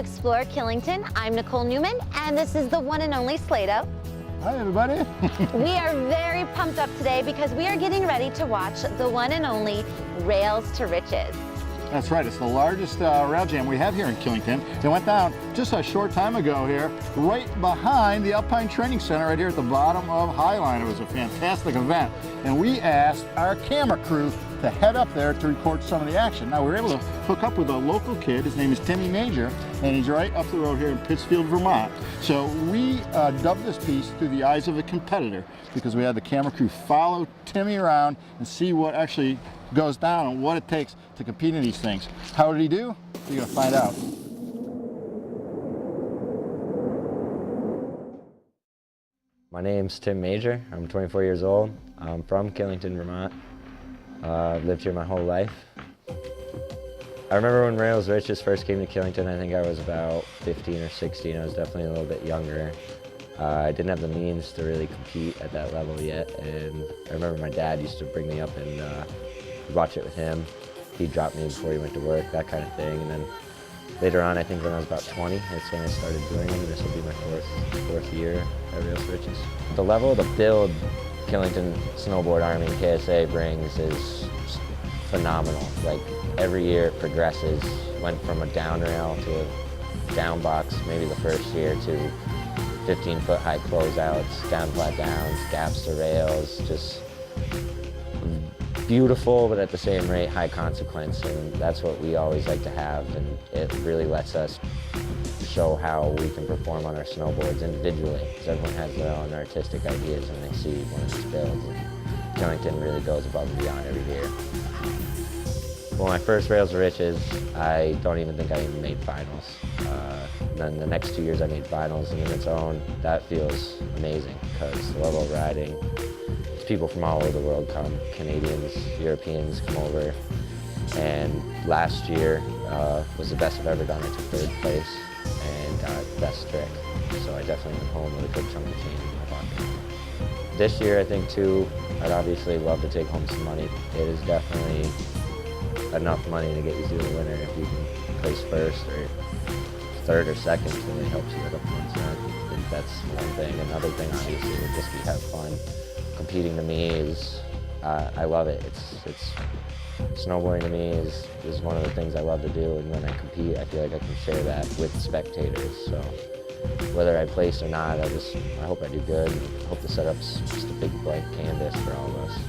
explore Killington. I'm Nicole Newman, and this is the one and only Slato. Hi, everybody. We are very pumped up today because we are getting ready to watch the one and only Rails to Riches. That's right. It's the largest rail jam we have here in Killington. It went down just a short time ago here, right behind the Alpine Training Center, right here at the bottom of Highline. It was a fantastic event, and we asked our camera crew to head up there to record some of the action. Now, we were able to hook up with a local kid. His name is Timmy Major, and he's right up the road here in Pittsfield, Vermont. So we dubbed this piece Through the Eyes of a Competitor, because we had the camera crew follow Timmy around and see what actually goes down and what it takes to compete in these things. How did he do? You're gonna find out. My name's Tim Major. I'm 24 years old. I'm from Killington, Vermont. I've lived here my whole life. I remember when Rails to Riches first came to Killington. I think I was about 15 or 16. I was definitely a little bit younger. I didn't have the means to really compete at that level yet, and I remember my dad used to bring me up and watch it with him. He'd drop me before he went to work, that kind of thing. And then later on, I think when I was about 20, that's when I started doing them. This will be my fourth year at Rails to Riches. The level to build Killington Snowboard Army and KSA brings is phenomenal. Like, every year it progresses. Went from a down rail to a down box maybe the first year to 15-foot high closeouts, down flat downs, gaps to rails, just beautiful, but at the same rate, high consequence, and that's what we always like to have, and it really lets us show how we can perform on our snowboards individually, because everyone has their own artistic ideas when they see one of these builds, and Killington really goes above and beyond every year. Well, my first Rails to Riches, I don't even think I even made finals. Then the next 2 years I made finals, and in its own, that feels amazing, because the level of riding, people from all over the world come, Canadians, Europeans come over, and last year was the best I've ever done. I took third place and got best trick, so I definitely went home with a good chunk of change in my pocket. This year, I think too, I'd obviously love to take home some money. It is definitely enough money to get you through the winter. If you can place first or third or second, it really helps you with up front. So I think that's one thing. Another thing, obviously, would just be have fun. Competing to me is, I love it. It's snowboarding to me is one of the things I love to do, and when I compete, I feel like I can share that with spectators. So whether I place or not, I hope I do good. I hope the setup's just a big blank canvas for all of us.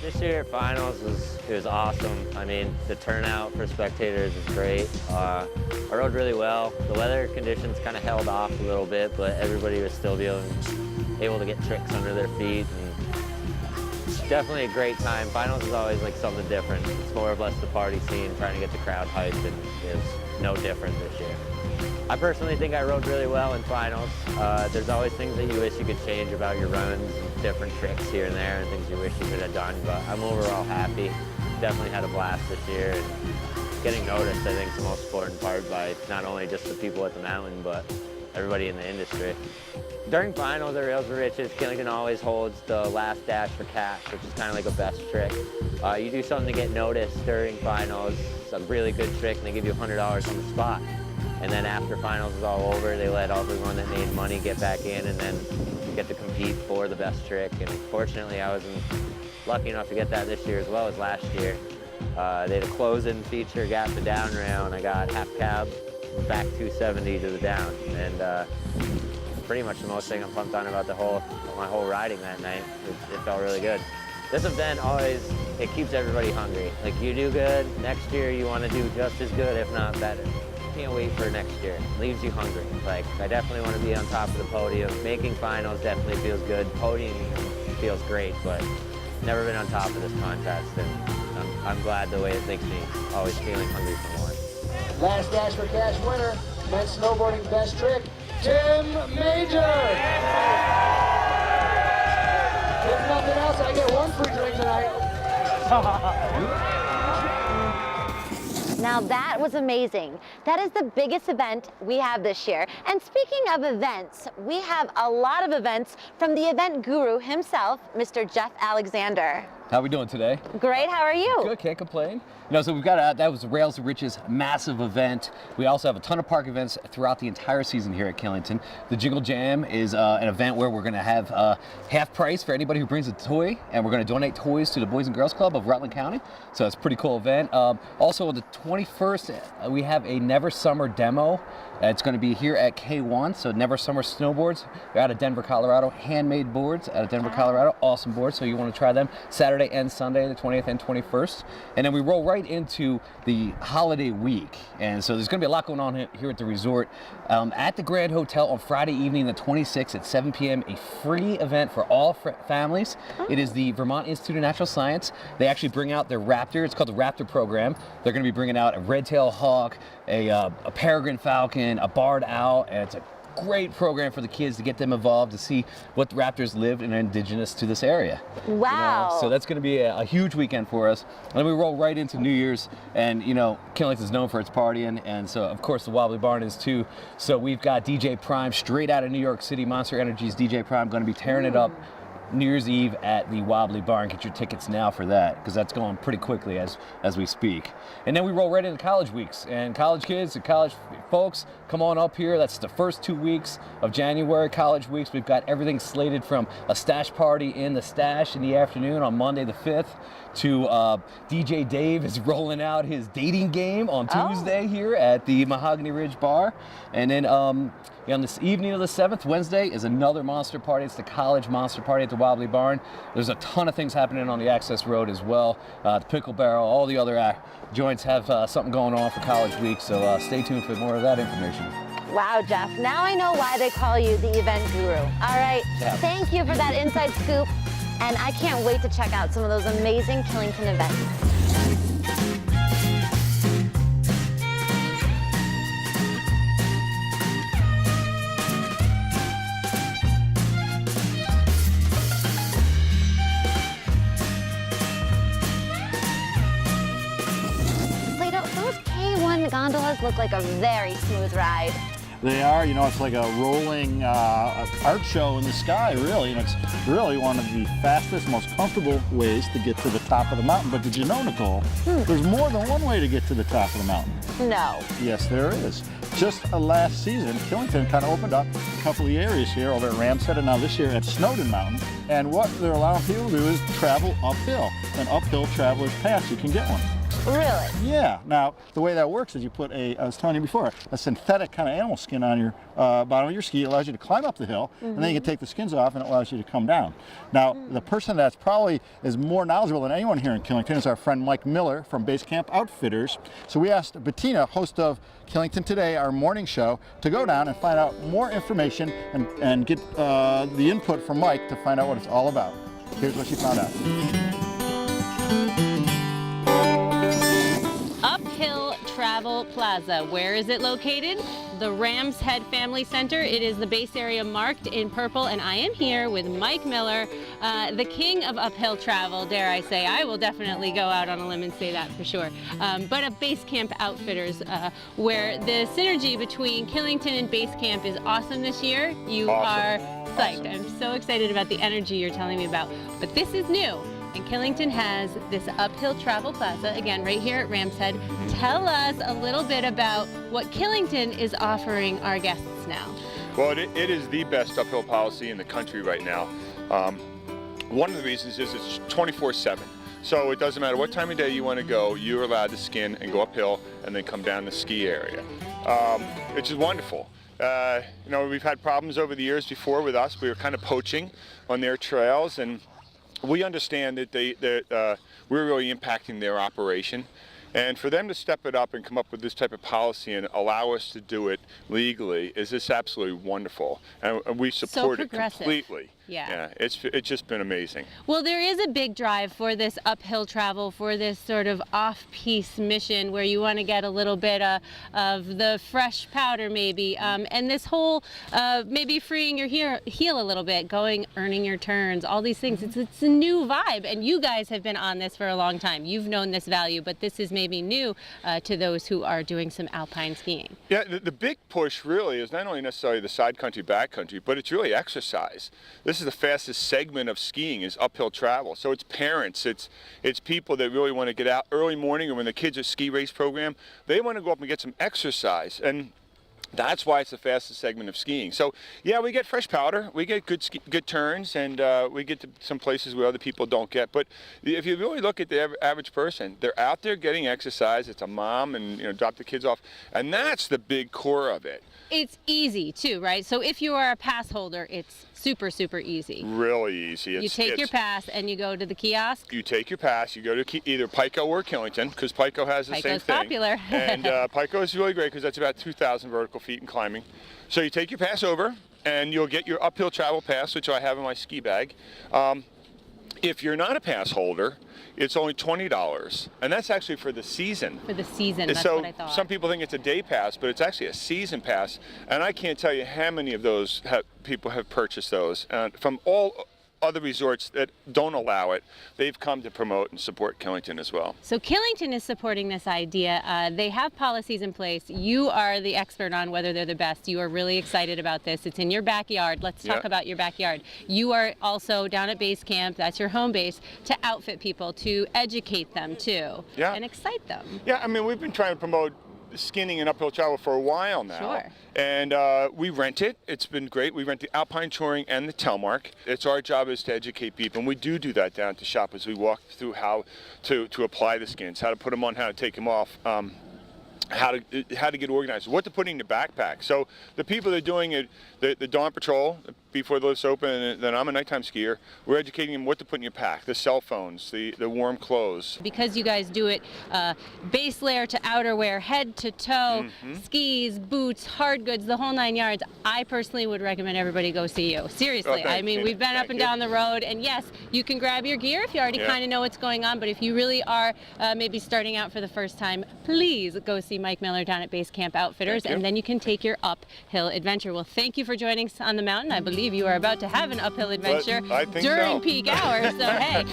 This year at finals was awesome. I mean, the turnout for spectators is great. I rode really well. The weather conditions kind of held off a little bit, but everybody was still able to get tricks under their feet. And it's definitely a great time. Finals is always like something different. It's more or less the party scene, trying to get the crowd hyped, and it's no different this year. I personally think I rode really well in finals. There's always things that you wish you could change about your runs, different tricks here and there, and things you wish you could have done, but I'm overall happy. Definitely had a blast this year, and getting noticed, I think, is the most important part by not only just the people at the mountain, but everybody in the industry. During finals at Rails to Riches, Killington always holds the last dash for cash, which is kind of like a best trick. You do something to get noticed during finals, it's a really good trick, and they give you $100 on the spot. And then after finals is all over, they let everyone that made money get back in, and then you get to compete for the best trick. And fortunately, I wasn't lucky enough to get that this year as well as last year. They had a close-in feature, gap to down rail, and I got half cab, back 270 to the down. And pretty much the most thing I'm pumped on about my whole riding that night. It felt really good. This event it keeps everybody hungry. Like, you do good, next year you want to do just as good, if not better. Can't wait for next year. It leaves you hungry. Like, I definitely want to be on top of the podium. Making finals definitely feels good. Podium feels great, but never been on top of this contest, and I'm glad the way it makes me always feeling hungry for more. Last dash for cash winner, men's snowboarding best trick, Tim Major. If nothing else, I get one free drink tonight. Now that was amazing. That is the biggest event we have this year. And speaking of events, we have a lot of events from the event guru himself, Mr. Jeff Alexander. How are we doing today? Great, how are you? Good, can't complain. You know, so we've got that was Rails to Riches massive event. We also have a ton of park events throughout the entire season here at Killington. The Jingle Jam is an event where we're going to have half price for anybody who brings a toy, and we're going to donate toys to the Boys and Girls Club of Rutland County. So it's a pretty cool event. Also on the 21st, we have a Never Summer demo. It's going to be here at K1, so Never Summer Snowboards. They're out of Denver, Colorado. Handmade boards out of Denver, Colorado. Awesome boards, so you want to try them Saturday and Sunday, the 20th and 21st. And then we roll right into the holiday week. And so there's going to be a lot going on here at the resort. At the Grand Hotel on Friday evening, the 26th at 7 p.m., a free event for all families. It is the Vermont Institute of Natural Science. They actually bring out their raptor. It's called the Raptor Program. They're going to be bringing out a red-tailed hawk, a peregrine falcon, a barred owl, and it's a great program for the kids to get them involved to see what raptors live and are indigenous to this area. Wow. You know, so that's going to be a huge weekend for us. And then we roll right into New Year's, and you know, Killington is known for its partying, and so of course the Wobbly Barn is too. So we've got DJ Prime straight out of New York City. Monster Energy's DJ Prime going to be tearing it up New Year's Eve at the Wobbly Barn. Get your tickets now for that, because that's going pretty quickly as we speak. And then we roll right into college weeks, and college kids and college folks, come on up here. That's the first 2 weeks of January, college weeks. We've got everything slated from a stash party in the stash in the afternoon on Monday the 5th to DJ Dave is rolling out his dating game on Tuesday here at the Mahogany Ridge Bar. And then on this evening of the 7th, Wednesday, is another monster party. It's the college monster party at the Wobbly Barn. There's a ton of things happening on the Access Road as well. The Pickle Barrel, all the other joints have something going on for college week, so stay tuned for more of that information. Wow, Jeff, now I know why they call you the event guru. All right, Thank you for that inside scoop, and I can't wait to check out some of those amazing Killington events. Gondolas look like a very smooth ride. They are, you know, it's like a rolling art show in the sky, really, and it's really one of the fastest, most comfortable ways to get to the top of the mountain. But did you know, Nicole, there's more than one way to get to the top of the mountain? No. Yes, there is. Just last season, Killington kind of opened up a couple of areas here over at Ramshead and now this year at Snowden Mountain. And what they're allowing people to do is travel uphill. An uphill traveler's pass, you can get one. Really? Yeah. Now, the way that works is you put I was telling you before, a synthetic kind of animal skin on your bottom of your ski. It allows you to climb up the hill, and then you can take the skins off, and it allows you to come down. Now, the person that's probably is more knowledgeable than anyone here in Killington is our friend Mike Miller from Basecamp Outfitters. So we asked Bettina, host of Killington Today, our morning show, to go down and find out more information and get the input from Mike to find out what it's all about. Here's what she found out. Uphill Travel Plaza. Where is it located? The Rams Head Family Center. It is the base area marked in purple, and I am here with Mike Miller, the king of uphill travel, dare I say. I will definitely go out on a limb and say that for sure. But of Basecamp Outfitters, where the synergy between Killington and Basecamp is awesome this year. You are psyched. I'm so excited about the energy you're telling me about. But this is new. And Killington has this uphill travel plaza, again, right here at Rams Head. Tell us a little bit about what Killington is offering our guests now. Well, it is the best uphill policy in the country right now. One of the reasons is it's 24/7. So it doesn't matter what time of day you want to go, you're allowed to skin and go uphill and then come down the ski area. It's just wonderful. You know, we've had problems over the years before with us. We were kind of poaching on their trails, and we understand that we're really impacting their operation. And for them to step it up and come up with this type of policy and allow us to do it legally is just absolutely wonderful. And we support it completely. Yeah, it's just been amazing. Well, there is a big drive for this uphill travel, for this sort of off-piste mission where you want to get a little bit of the fresh powder maybe, and this whole maybe freeing your heel a little bit, earning your turns, all these things. It's a new vibe, and you guys have been on this for a long time. You've known this value, but this is maybe new to those who are doing some alpine skiing. Yeah, the big push really is not only necessarily the side country, back country, but it's really exercise. This this is the fastest segment of skiing is uphill travel. So it's parents, it's people that really want to get out early morning, or when the kids are ski race program, they want to go up and get some exercise. And that's why it's the fastest segment of skiing. So yeah, we get fresh powder, we get good turns, and we get to some places where other people don't get. But if you really look at the average person, they're out there getting exercise. It's a mom, and drop the kids off, and that's the big core of it. It's easy too, right? So if you are a pass holder, it's super, super easy. Really easy. You take your pass and you go to the kiosk. You take your pass, you go to either Pico or Killington, because Pico has the same thing. Pico's popular. And Pico is really great because that's about 2,000 vertical feet in climbing. So you take your pass over, and you'll get your uphill travel pass, which I have in my ski bag. If you're not a pass holder, it's only $20, and that's actually for the season. For the season, that's so what I thought. Some people think it's a day pass, but it's actually a season pass, and I can't tell you how many of those people have purchased those from all other resorts that don't allow it. They've come to promote and support Killington as well. So Killington is supporting this idea. They have policies in place. You are the expert on whether they're the best. You are really excited about this. It's in your backyard. Let's talk about your backyard. You are also down at Basecamp, that's your home base, to outfit people, to educate them too, and excite them. Yeah, I mean, we've been trying to promote skinning and uphill travel for a while now. Sure. And we rent it. It's been great. We rent the Alpine Touring and the Telmark. It's our job is to educate people, and we do that down at the shop as we walk through how to apply the skins, how to put them on, how to take them off, how to get organized, what to put in your backpack. So the people that are doing it, the dawn patrol before the lifts open, and then I'm a nighttime skier, we're educating them what to put in your pack, the cell phones, the warm clothes. Because you guys do it base layer to outerwear, head to toe, skis, boots, hard goods, the whole 9 yards, I personally would recommend everybody go see you. Seriously. I mean, we've been up and down the road, and yes, you can grab your gear if you already kind of know what's going on, but if you really are maybe starting out for the first time, please go see Mike Miller down at Basecamp Outfitters, and then you can take your uphill adventure. Well, thank you for joining us on the mountain. I believe you are about to have an uphill adventure during peak hours. So hey,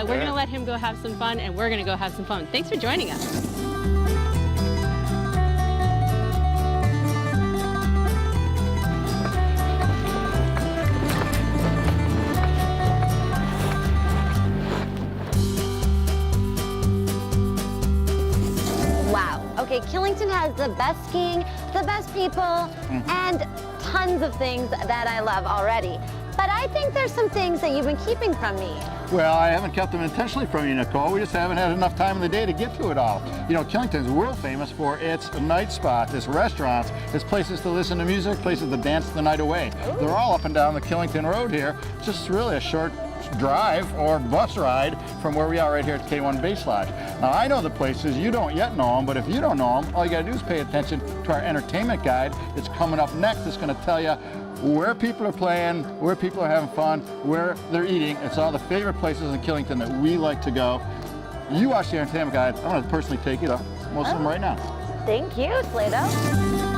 we're going to let him go have some fun, and we're going to go have some fun. Thanks for joining us. Okay, Killington has the best skiing, the best people, and tons of things that I love already. But I think there's some things that you've been keeping from me. Well, I haven't kept them intentionally from you, Nicole. We just haven't had enough time in the day to get to it all. You know, Killington's world famous for its night spots, its restaurants, its places to listen to music, places to dance the night away. They're all up and down the Killington Road here. It's just really a short drive or bus ride from where we are right here at K1 Base Lodge. Now, I know the places, you don't yet know them, but if you don't know them, all you gotta do is pay attention to our entertainment guide. It's coming up next. It's gonna tell you where people are playing, where people are having fun, where they're eating. It's all the favorite places in Killington that we like to go. You watch the entertainment guide. I'm gonna personally take you to most of them right now. Thank you, Slato.